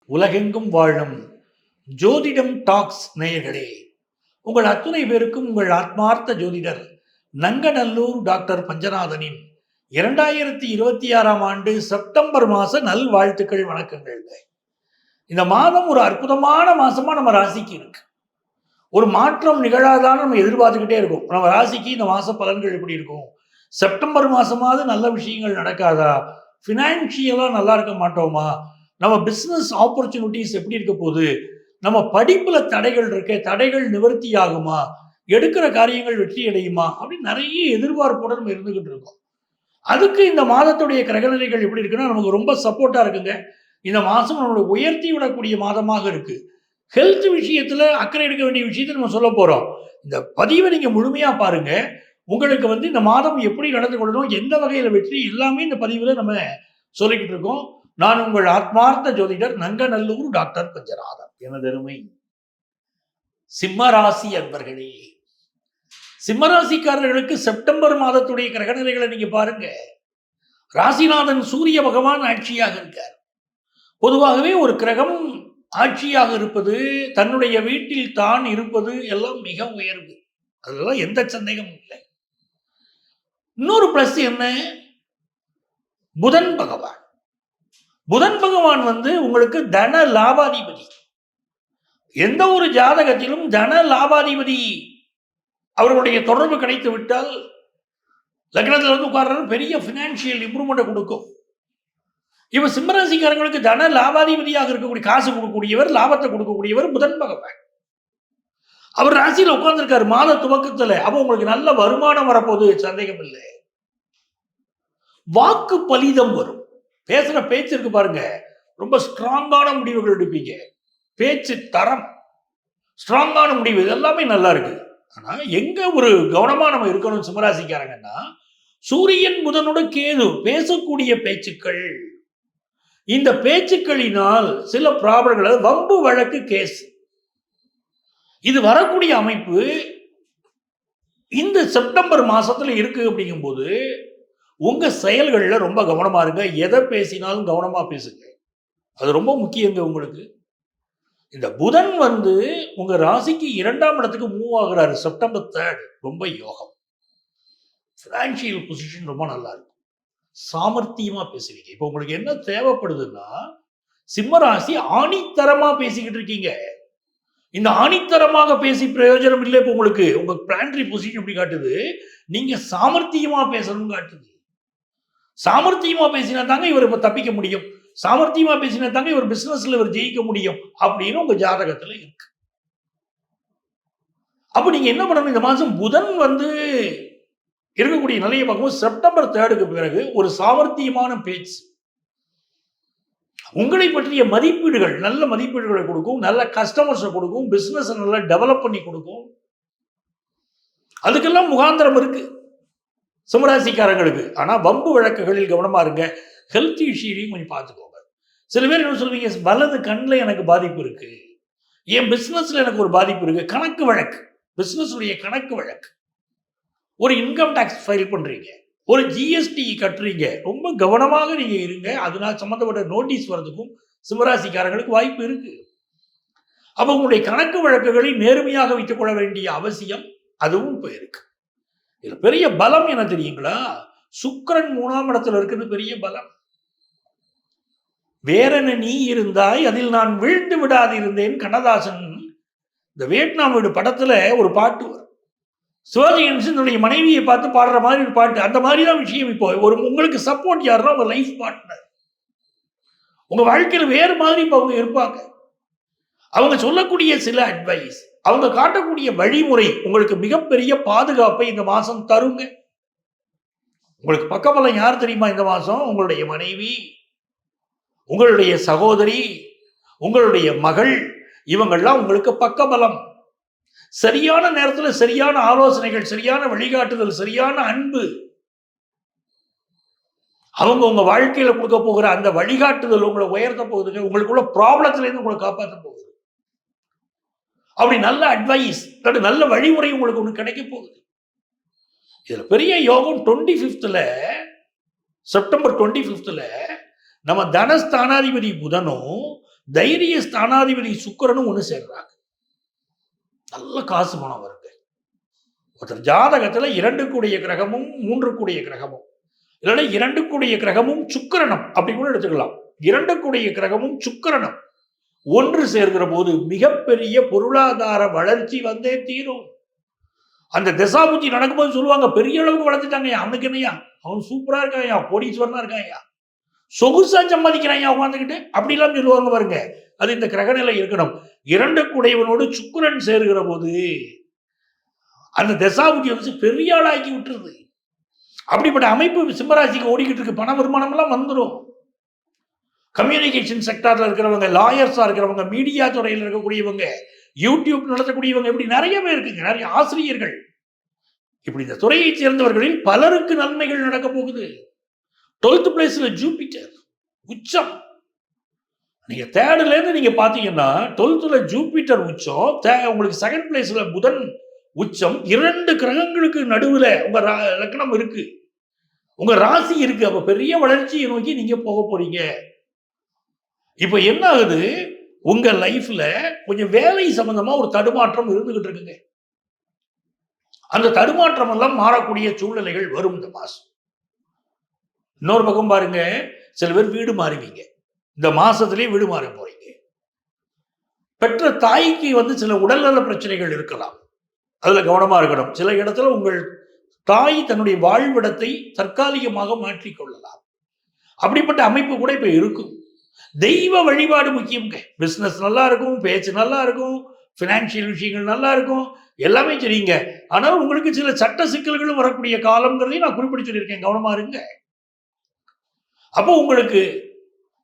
உலகெங்கும் வாழும் ஜோதிடம் டாக்ஸ் நேயர்களே, உங்கள் அத்துணை பேருக்கும் உங்கள் ஆத்மார்த்த ஜோதிடர் நங்கநல்லூர் டாக்டர் பஞ்சநாதனின் 2026ஆம் ஆண்டு செப்டம்பர் மாத நல்வாழ்த்துக்கள், வணக்கங்கள். இந்த மாதம் ஒரு அற்புதமான மாசமா நம்ம ராசிக்கு இருக்கு. ஒரு மாற்றம் நிகழாதான்னு நம்ம எதிர்பார்த்துக்கிட்டே இருக்கோம். நம்ம ராசிக்கு இந்த மாச பலன்கள் எப்படி இருக்கும், செப்டம்பர் மாசமாவது நல்ல விஷயங்கள் நடக்காதா, ஃபினான்ஷியலா நல்லா இருக்க மாட்டோமா, நம்ம பிசினஸ் ஆப்பர்ச்சுனிட்டிஸ் எப்படி இருக்க போகுது, நம்ம படிப்புல தடைகள் இருக்க, தடைகள் நிவர்த்தி ஆகுமா, எடுக்கிற காரியங்கள் வெற்றி அடையுமா அப்படின்னு நிறைய எதிர்பார்ப்போட நம்ம இருந்துகிட்டு இருக்கோம். அதுக்கு இந்த மாதத்துடைய கிரகநிலைகள் எப்படி இருக்குன்னா நமக்கு ரொம்ப சப்போர்ட்டா இருக்குங்க. இந்த மாசம் நம்மளை உயர்த்தி விடக்கூடிய மாதமாக இருக்கு. ஹெல்த் விஷயத்துல அக்கறை எடுக்க வேண்டிய விஷயத்தை நம்ம சொல்ல போறோம். இந்த பதிவை நீங்க முழுமையா பாருங்க. உங்களுக்கு இந்த மாதம் எப்படி நடந்து கொள்ளணும், எந்த வகையில வெற்றி, எல்லாமே இந்த பதிவுல நம்ம சொல்லிக்கிட்டு இருக்கோம். நான் உங்கள் ஆத்மார்த்த ஜோதிடர் நங்கநல்லூர் டாக்டர் பஞ்சநாதன். எனதருமை சிம்மராசி அன்பர்களே, சிம்மராசிக்காரர்களுக்கு செப்டம்பர் மாதத்துடைய கிரகநிலைகளை நீங்க பாருங்க. ராசிநாதன் சூரிய பகவான் ஆட்சியாக இருக்கார். பொதுவாகவே ஒரு கிரகம் ஆட்சியாக இருப்பது, தன்னுடைய வீட்டில் தான் இருப்பது எல்லாம் மிக உயர்வு. அதெல்லாம் எந்த சந்தேகமும் இல்லை. இன்னொரு பிளஸ் என்ன, புதன் பகவான். புதன் பகவான் உங்களுக்கு தன லாபாதிபதி. எந்த ஒரு ஜாதகத்திலும் தன லாபாதிபதி அவர்களுடைய தொடர்பு கிடைத்து விட்டால் லக்னத்தில் உட்கார்றது பெரிய பினான்சியல் இம்ப்ரூவ்மெண்ட் கொடுக்கும். இவ சிம்மராசிக்காரங்களுக்கு தன லாபாதிபதியாக இருக்கக்கூடிய, காசு கொடுக்கக்கூடியவர், லாபத்தை கொடுக்கக்கூடியவர் புதன் பகவான். அவர் ராசியில உட்கார்ந்துருக்காரு மாத துவக்கத்துல. அப்போ உங்களுக்கு நல்ல வருமானம் வரப்போது, சந்தேகம் இல்லை. வாக்கு பலிதம் வரும். பேசுற பேச்சு இருக்கு பாருங்க, ரொம்ப ஸ்ட்ராங்கான முடிவுகள் எடுப்பீங்க. பேச்சு தரம், ஸ்ட்ராங்கான முடிவு, இதெல்லாமே நல்லா இருக்கு. ஆனா எங்க ஒரு கவனமா நம்ம இருக்கணும் சிம்மராசிக்காரங்கன்னா, சூரியன் புதனோட கேது பேசக்கூடிய பேச்சுக்கள், இந்த பேச்சுக்களினால் சில ப்ராப்ளங்கள், வம்பு வழக்கு, கேஸ், இது வரக்கூடிய அமைப்பு இந்த செப்டம்பர் மாசத்துல இருக்கு. அப்படிங்கும்போது உங்க செயல்கள்ல ரொம்ப கவனமா இருங்க. எதை பேசினாலும் கவனமா பேசுங்க, அது ரொம்ப முக்கியங்க. உங்களுக்கு இந்த புதன் உங்க ராசிக்கு 2ஆம் இடத்துக்கு மூவ் ஆகுறாரு செப்டம்பர் 3. ரொம்ப யோகம். பினான்சியல் பொசிஷன் ரொம்ப நல்லா இருக்கும். சாமர்த்தியமா பேசுவீங்க. இப்போ உங்களுக்கு என்ன தேவைப்படுதுன்னா, சிம்மராசி ஆணித்தரமா பேசிக்கிட்டு இருக்கீங்க. இந்த ஆணித்தரமாக பேசி பிரயோஜனம் இல்லை. இப்போ உங்களுக்கு உங்க பிளானரி பொசிஷன் எப்படி காட்டுது, நீங்க சாமர்த்தியமா பேசணும் காட்டுது. சாமர்த்தியமா பேசினா தாங்க இவர் இப்ப தப்பிக்க முடியும், சாமர்த்தியமா பேசினா தாங்க இவர் பிசினஸ்ல இவர் ஜெயிக்க முடியும் அப்படின்னு உங்க ஜாதகத்துல இருக்கு. அப்ப நீங்க என்ன பண்ணணும், இந்த மாசம் புதன் இருக்கக்கூடிய நிலையை பார்க்கும்போது செப்டம்பர் 3க்கு பிறகு ஒரு சாமர்த்தியமான பேச்சு, உங்களை பற்றிய மதிப்பீடுகள், நல்ல மதிப்பீடுகளை கொடுக்கும், நல்ல கஸ்டமர்ஸை கொடுக்கும், பிசினஸ் நல்லா டெவலப் பண்ணி கொடுக்கும். அதுக்கெல்லாம் முகாந்திரம் இருக்கு சிம்மராசிக்காரங்களுக்கு. ஆனா வம்பு வழக்குகளில் கவனமா இருங்க. ஹெல்த் இஷ்யூலையும் கொஞ்சம் பார்த்துக்கோங்க. சில பேர் என்ன சொல்லுவீங்க, வலது கண்ணில் எனக்கு பாதிப்பு இருக்கு, என் பிசினஸ்ல எனக்கு ஒரு பாதிப்பு இருக்கு. கணக்கு வழக்கு, பிசினஸ் உடைய கணக்கு வழக்கு, ஒரு இன்கம் டாக்ஸ் ஃபைல் பண்றீங்க, ஒரு ஜிஎஸ்டி கட்டுறீங்க, ரொம்ப கவனமாக நீங்க இருங்க. அதனால சம்பந்தப்பட்ட நோட்டீஸ் வர்றதுக்கும் சிம்மராசிக்காரங்களுக்கு வாய்ப்பு இருக்கு. அப்ப உங்களுடைய கணக்கு வழக்குகளை நேர்மையாக வைத்துக் கொள்ள வேண்டிய அவசியம் அதுவும் இப்போ இருக்கு. இதுல பெரிய பலம் என்ன தெரியுங்களா, சுக்கிரன் 3ஆம் இடத்துல இருக்குது, பெரிய பலம். வேறென நீ இருந்தாய் அதில் நான் வீழ்ந்து விடாது இருந்தேன். கண்ணதாசன் இந்த வியட்நாம் வீடு படத்துல ஒரு பாட்டு வரும். சிவாஜி கணேசனுடைய மனைவியை பார்த்து பாடுற மாதிரி ஒரு பாட்டு. அந்த மாதிரி தான் விஷயம். இப்போ உங்களுக்கு சப்போர்ட் யாருன்னா உங்க லைஃப் பார்ட்னர், உங்க வாழ்க்கையில வேறு மாதிரி இப்போ அவங்க இருப்பாங்க. அவங்க சொல்லக்கூடிய சில அட்வைஸ், அவங்க காட்டக்கூடிய வழிமுறை உங்களுக்கு மிகப்பெரிய பாதுகாப்பை இந்த மாசம் தருங்க. உங்களுக்கு பக்கபலம் யார் தெரியுமா இந்த மாசம்? உங்களுடைய மனைவி, உங்களுடைய சகோதரி, உங்களுடைய மகள், இவங்கெல்லாம் உங்களுக்கு பக்கபலம். சரியான நேரத்தில் சரியான ஆலோசனைகள், சரியான வழிகாட்டுதல், சரியான அன்பு, அவங்க உங்க வாழ்க்கையில கொடுக்க போகிற அந்த வழிகாட்டுதல் உங்களை உயர்த்த போகுதுங்க. உங்களுக்குள்ள ப்ராப்ளத்துல இருந்து உங்களை காப்பாற்ற போகுது. அப்படி நல்ல அட்வைஸ், நல்ல வழிமுறை உங்களுக்கு ஒன்று கிடைக்க போகுது. இதுல பெரிய யோகம் 25th செப்டம்பர் 25th நம்ம தனஸ்தானாதிபதி புதனும் தைரிய ஸ்தானாதிபதி சுக்கிரனும் ஒண்ணு சேர்றாங்க. நல்ல காசு பணம் வருங்க. ஒருத்தர் ஜாதகத்துல 2 கூடிய கிரகமும் 3 கூடிய கிரகமும் இல்லைன்னா 2 கூடிய கிரகமும் சுக்கிரனும் அப்படி கூட எடுத்துக்கலாம். 2 கூடிய கிரகமும் சுக்கிரனும் ஒன்று சேர்கிற போது மிகப்பெரிய பொருளாதார வளர்ச்சி வந்தே தீரும். அந்த தசாபுத்தி நடக்கும்போது சொல்லுவாங்க, பெரிய அளவுக்கு வளர்த்துட்டாங்க, அவனுக்கு என்னையா, அவன் சூப்பரா இருக்காயா, கோடீஸ்வரனா இருக்காயா, சொகுசா சம்பாதிக்கிறாயா உட்காந்துக்கிட்டு, அப்படிலாம் சொல்லுவாங்க பாருங்க. அது இந்த கிரகநிலை இருக்கணும். 2 கூடையவனோடு சுக்கிரன் சேர்கிற போது அந்த தசாபுத்தி வந்து பெரிய ஆளாக்கி விட்டுருது. அப்படிப்பட்ட அமைப்பு சிம்மராசிக்கு ஓடிக்கிட்டு இருக்கு. பண வருமானம் எல்லாம் வந்துடும். கம்யூனிகேஷன் செக்டார்ல இருக்கிறவங்க, லாயர்ஸா இருக்கிறவங்க, மீடியா துறையில் இருக்கக்கூடியவங்க, யூடியூப் நடத்தக்கூடியவங்க, இப்படி நிறைய பேர் இருக்குங்க. நிறைய ஆசிரியர்கள், இப்படி இந்த துறையை சேர்ந்தவர்களில் பலருக்கு நன்மைகள் நடக்க போகுது. 12th பிளேஸ்ல ஜூபிட்டர் உச்சம். நீங்க தேர்ட்ல இருந்து நீங்க பாத்தீங்கன்னா 12th ஜூபிட்டர் உச்சம், உங்களுக்கு 2nd பிளேஸ்ல புதன் உச்சம். 2 கிரகங்களுக்கு நடுவுல உங்க லக்னம் இருக்கு, உங்க ராசி இருக்கு. அப்ப பெரிய வளர்ச்சியை நோக்கி நீங்க போக போறீங்க. இப்ப என்ன ஆகுது, உங்க லைஃப்ல கொஞ்சம் வேலை சம்பந்தமா ஒரு தடுமாற்றம் இருந்துகிட்டு இருக்குங்க. அந்த தடுமாற்றம் எல்லாம் மாறக்கூடிய சூழ்நிலைகள் வரும் இந்த மாசம். இன்னொரு பக்கம் பாருங்க, சில பேர் வீடு மாறுவீங்க. இந்த மாசத்திலேயே வீடு மாற போறீங்க. பெற்ற தாய்க்கு வந்து சில உடல்நல பிரச்சனைகள் இருக்கலாம், அதுல கவனமா இருக்கணும். சில இடத்துல உங்கள் தாய் தன்னுடைய வாழ்விடத்தை தற்காலிகமாக மாற்றிக்கொள்ளலாம். அப்படிப்பட்ட அமைப்பு கூட இப்ப இருக்கும். தெய்வ வழிபாடு முக்கியங்க. பிசினஸ் நல்லா இருக்கும், பேச்சு நல்லா இருக்கும், பினான்சியல் விஷயங்கள் நல்லா இருக்கும், எல்லாமே சரிங்க. ஆனால் உங்களுக்கு சில சட்ட சிக்கல்களும் வரக்கூடிய காலம்ங்கிறதையும் நான் குறிப்பிட்டு சொல்லியிருக்கேன், கவனமா இருங்க. அப்போ உங்களுக்கு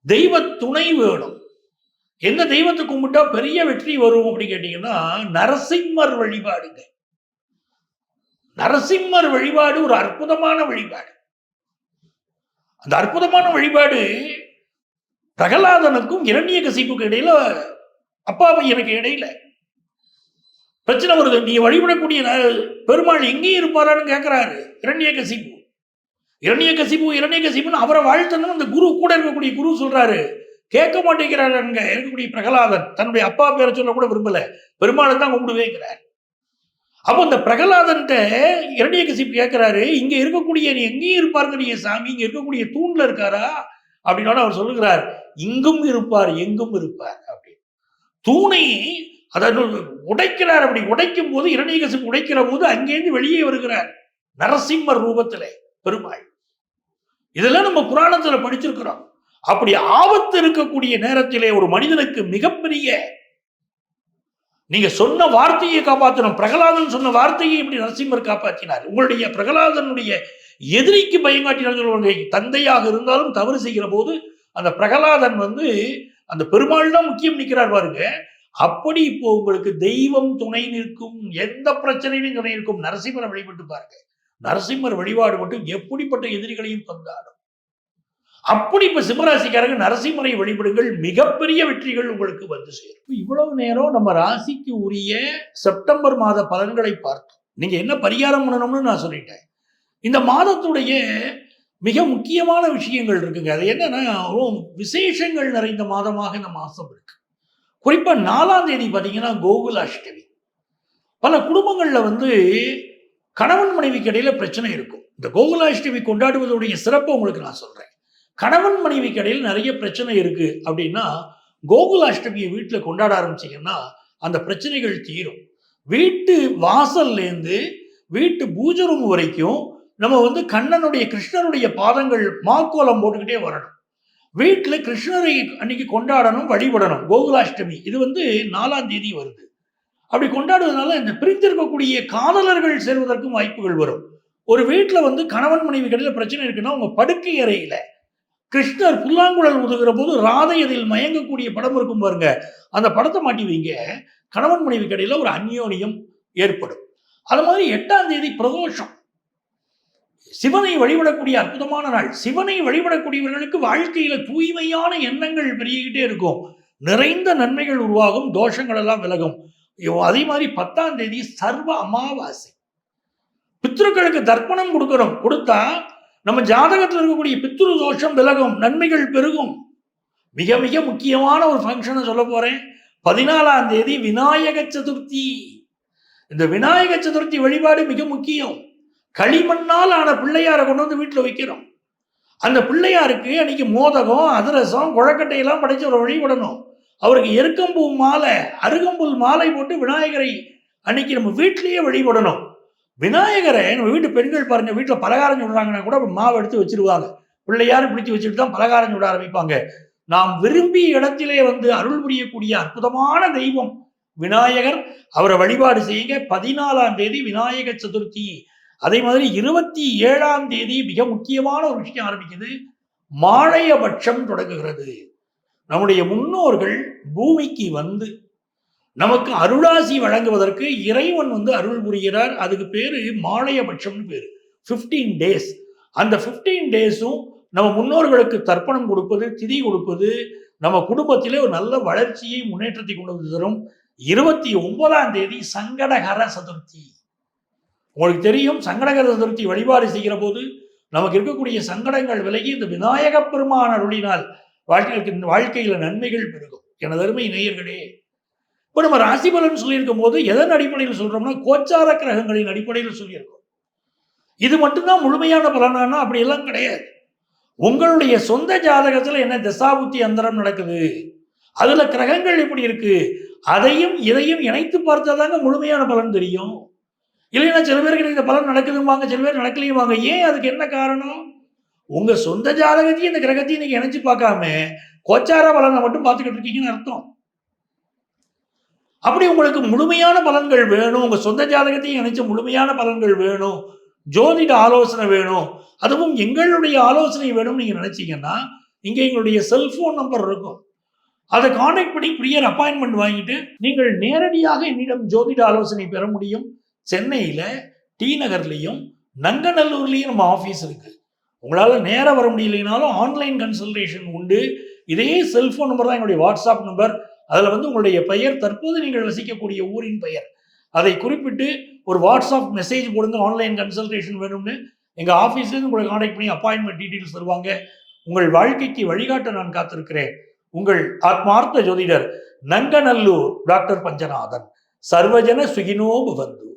தெய்வ துணை வேணும். எந்த தெய்வத்தை கும்பிட்டா பெரிய வெற்றி வரும் அப்படின்னு கேட்டீங்கன்னா, நரசிம்மர் வழிபாடுங்க. நரசிம்மர் வழிபாடு ஒரு அற்புதமான வழிபாடு. அந்த அற்புதமான வழிபாடு பிரகலாதனுக்கும் இரண்யகசிப்புக்கு இடையில, அப்பா பையனுக்கு இடையில பிரச்சனை வருது. நீ வழிபடக்கூடிய பெருமாள் எங்கேயும் இருப்பாரான்னு கேட்கிறாரு இரண்யகசிப்பு. இரண்யகசிப்புன்னு அவரை வாழ்த்தணும் அந்த குரு, கூட இருக்கக்கூடிய குரு சொல்றாரு, கேட்க மாட்டேங்கிறாரு. அங்க இருக்கக்கூடிய பிரகலாதன் தன்னுடைய அப்பா பேரை சொல்ல கூட விரும்பல, பெருமாளை தான் கும்பிடுவேங்கிறார். அப்போ இந்த பிரகலாதன் இரண்யகசிப்பு கேட்கிறாரு, இங்க இருக்கக்கூடிய நீ எங்கேயும் இருப்பாருங்க சாமி, இங்க இருக்கக்கூடிய தூண்ல இருக்காரா அப்படின்னா அவர் சொல்லுகிறார், இங்கும் இருப்பார் எங்கும் இருப்பார் அப்படின்னு. தூணை அதாவது உடைக்கிறார். அப்படி உடைக்கும் போது இரண்யகசிப்பு உடைக்கிற போது அங்கேருந்து வெளியே வருகிறார் நரசிம்மர் ரூபத்திலே பெருமாள். இதெல்லாம் நம்ம புராணத்துல படிச்சிருக்கிறோம். அப்படி ஆபத்து இருக்கக்கூடிய நேரத்திலே ஒரு மனிதனுக்கு மிகப்பெரிய, நீங்க சொன்ன வார்த்தையை காப்பாற்றணும். பிரகலாதன் சொன்ன வார்த்தையை இப்படி நரசிம்மர் காப்பாற்றினார். உங்களுடைய பிரகலாதனுடைய எதிரிக்கு பயங்காட்டினார். தந்தையாக இருந்தாலும் தவறு செய்கிற போது அந்த பிரகலாதன் வந்து அந்த பெருமாள் தான் முக்கியம் நிற்கிறார் பாருங்க. அப்படி இப்போ உங்களுக்கு தெய்வம் துணை நிற்கும், எந்த பிரச்சனையிலும் துணை நிற்கும். நரசிம்மரை வழிபட்டு பாருங்க. நரசிம்மர் வழிபாடு மட்டும் எப்படிப்பட்ட எதிரிகளையும் பந்தாடும். அப்படி இப்ப சிம்மராசிக்காரங்க நரசிம்மரை வழிபடுங்கள், மிகப்பெரிய வெற்றிகள் உங்களுக்கு வந்து சேரும். இவ்வளவு நேரம் நம்ம ராசிக்கு உரிய செப்டம்பர் மாத பலன்களை பார்த்தோம். நீங்க என்ன பரிகாரம் பண்ணணும்னு நான் சொல்லிட்டேன். இந்த மாதத்துடைய மிக முக்கியமான விஷயங்கள் இருக்குங்க. அது என்னன்னா, விசேஷங்கள் நிறைந்த மாதமாக இந்த மாசம் இருக்கு. குறிப்பா 4ஆம் தேதி பாத்தீங்கன்னா கோகுலாஷ்டமி. பல குடும்பங்கள்ல வந்து கணவன் மனைவிக்கு இடையில பிரச்சனை இருக்கும். இந்த கோகுலாஷ்டமி கொண்டாடுவதுடைய சிறப்பை உங்களுக்கு நான் சொல்றேன். கணவன் மனைவிக்கு இடையில் நிறைய பிரச்சனை இருக்கு அப்படின்னா, கோகுலாஷ்டமியை வீட்டுல கொண்டாட ஆரம்பிச்சீங்கன்னா அந்த பிரச்சனைகள் தீரும். வீட்டு வாசல்ல இருந்து வீட்டு பூஜை ரூம் வரைக்கும் நம்ம வந்து கண்ணனுடைய, கிருஷ்ணனுடைய பாதங்கள் மாக்கோலம் போட்டுக்கிட்டே வரணும். வீட்டில் கிருஷ்ணரை அன்னைக்கு கொண்டாடணும், வழிபடணும். கோகுலாஷ்டமி இது வந்து 4ஆம் தேதி வருது. அப்படி கொண்டாடுவதனால இந்த பிரிந்திருக்கக்கூடிய காதலர்கள் சேர்வதற்கும் வாய்ப்புகள் வரும். ஒரு வீட்டில் வந்து கணவன் மனைவி கடையில பிரச்சனை இருக்குன்னா, உங்க படுக்கை அறையில கிருஷ்ணர் புல்லாங்குழல் உதுகிற போது ராதை அதில் மயங்கக்கூடிய படம் இருக்கும் பாருங்க, அந்த படத்தை மாட்டி வைங்க. கணவன் மனைவி கடையில ஒரு அந்யோன்யம் ஏற்படும். அது மாதிரி 8ஆம் தேதி பிரதோஷம், சிவனை வழிபடக்கூடிய அற்புதமான நாள். சிவனை வழிபடக்கூடியவர்களுக்கு வாழ்க்கையில தூய்மையான எண்ணங்கள் பெருகிக்கிட்டே இருக்கும், நிறைந்த நன்மைகள் உருவாகும், தோஷங்கள் எல்லாம் விலகும். அதே மாதிரி 10ஆம் தேதி சர்வ அமாவாசை. பித்ருக்களுக்கு தர்ப்பணம் கொடுக்கணும். கொடுத்தா நம்ம ஜாதகத்தில் இருக்கக்கூடிய பித்ரு தோஷம் விலகும், நன்மைகள் பெருகும். மிக மிக முக்கியமான ஒரு ஃபங்க்ஷனை சொல்ல போறேன். 14ஆம் தேதி விநாயக சதுர்த்தி. இந்த விநாயக சதுர்த்தி வழிபாடு மிக முக்கியம். களிமண்ணால் ஆன பிள்ளையாரை கொண்டு வந்து வீட்டில் வைக்கிறோம். அந்த பிள்ளையாருக்கு அன்னைக்கு மோதகம், அதிரசம், கொழக்கட்டை எல்லாம் படைச்சு ஒரு வழிபடணும். அவருக்கு எருக்கம்பூ மாலை, அருகம்புல் மாலை போட்டு விநாயகரை அன்னைக்கு நம்ம வீட்டிலேயே வழிபடணும். விநாயகரை நம்ம வீட்டு பெண்கள் பாருங்க, வீட்டில் பலகாரம் சுடுறாங்கன்னா கூட மாவு எடுத்து வச்சிருவாங்க. பிள்ளையாரும் பிடிச்சி வச்சுட்டு தான் பலகாரம் சுட ஆரம்பிப்பாங்க. நாம் விரும்பிய இடத்திலே வந்து அருள் புரியக்கூடிய அற்புதமான தெய்வம் விநாயகர். அவரை வழிபாடு செய்யுங்க. 14ஆம் தேதி விநாயக சதுர்த்தி. அதே மாதிரி 27ஆம் தேதி மிக முக்கியமான ஒரு விஷயம் ஆரம்பிக்குது. மாழையபட்சம் தொடங்குகிறது. நம்முடைய முன்னோர்கள் பூமிக்கு வந்து நமக்கு அருளாசி வழங்குவதற்கு இறைவன் வந்து அருள் புரிகிறார். அதுக்கு பேரு மாழையபட்சம்னு பேரு. 15 டேஸ். அந்த 15 டேஸும் நம்ம முன்னோர்களுக்கு தர்ப்பணம் கொடுப்பது, திதி கொடுப்பது, நம்ம குடும்பத்திலே ஒரு நல்ல வளர்ச்சியை, முன்னேற்றத்தை கொண்டு வந்து தரும். 29ஆம் தேதி சங்கடகர சதுர்த்தி. உங்களுக்கு தெரியும், சங்கடகர சதுர்த்தி வழிபாடு செய்கிற போது நமக்கு இருக்கக்கூடிய சங்கடங்கள் விலகி இந்த விநாயக பெருமான் அருளினால் வாழ்க்கையில நன்மைகள் பெருகும். எனது அருமை நேயர்களே, இப்போ நம்ம ராசி பலன் சொல்லியிருக்கும் போது எதன் அடிப்படையில் சொல்றோம்னா கோச்சார கிரகங்களின் அடிப்படையில் சொல்லியிருக்கோம். இது மட்டும்தான் முழுமையான பலனானா அப்படி எல்லாம் கிடையாது. உங்களுடைய சொந்த ஜாதகத்துல என்ன தசாபுத்தி அந்தரம் நடக்குது, அதுல கிரகங்கள் எப்படி இருக்கு, அதையும் இதையும் இணைத்து பார்த்தாதாங்க முழுமையான பலன் தெரியும். இல்லைன்னா சில பேருக்கு இந்த பலன் நடக்குதுவாங்க, சில பேர் நடக்கலையும் வாங்க. ஏன்? அதுக்கு என்ன காரணம்? உங்க சொந்த ஜாதகத்தையும் இந்த கிரகத்தையும் நீங்க இணைச்சு பார்க்காம கோச்சார பலனை மட்டும் பார்த்துக்கிட்டு இருக்கீங்கன்னு அர்த்தம். அப்படி உங்களுக்கு முழுமையான பலன்கள் வேணும், உங்க சொந்த ஜாதகத்தையும் இணைச்ச முழுமையான பலன்கள் வேணும், ஜோதிட ஆலோசனை வேணும், அதுவும் எங்களுடைய ஆலோசனை வேணும்னு நீங்க நினைச்சீங்கன்னா இங்க எங்களுடைய செல்போன் நம்பர் இருக்கும். அதை கான்டாக்ட் பண்ணி ப்ரியர் அப்பாயின்மெண்ட் வாங்கிட்டு நீங்கள் நேரடியாக என்னிடம் ஜோதிட ஆலோசனை பெற முடியும். சென்னையில டி நகர்லையும் நங்கநல்லூர்லையும் நம்ம ஆஃபீஸ் இருக்கு. உங்களால் நேரம் வர முடியலைனாலும் ஆன்லைன் கன்சல்டேஷன் உண்டு. இதே செல்போன் நம்பர் தான் எங்களுடைய வாட்ஸ்அப் நம்பர். அதில் வந்து உங்களுடைய பெயர், தற்போது நீங்கள் வசிக்கக்கூடிய ஊரின் பெயர், அதை குறிப்பிட்டு ஒரு வாட்ஸ்அப் மெசேஜ் போடுங்க. ஆன்லைன் கன்சல்டேஷன் வேணும்னு எங்கள் ஆஃபீஸ்லேருந்து உங்களை கான்டாக்ட் பண்ணி அப்பாயின்மெண்ட் டீட்டெயில்ஸ் தருவாங்க. உங்கள் வாழ்க்கைக்கு வழிகாட்ட நான் காத்திருக்கிறேன். உங்கள் ஆத்மார்த்த ஜோதிடர் நங்கநல்லூர் டாக்டர் பஞ்சநாதன். சர்வஜன சுகினோ பவந்து.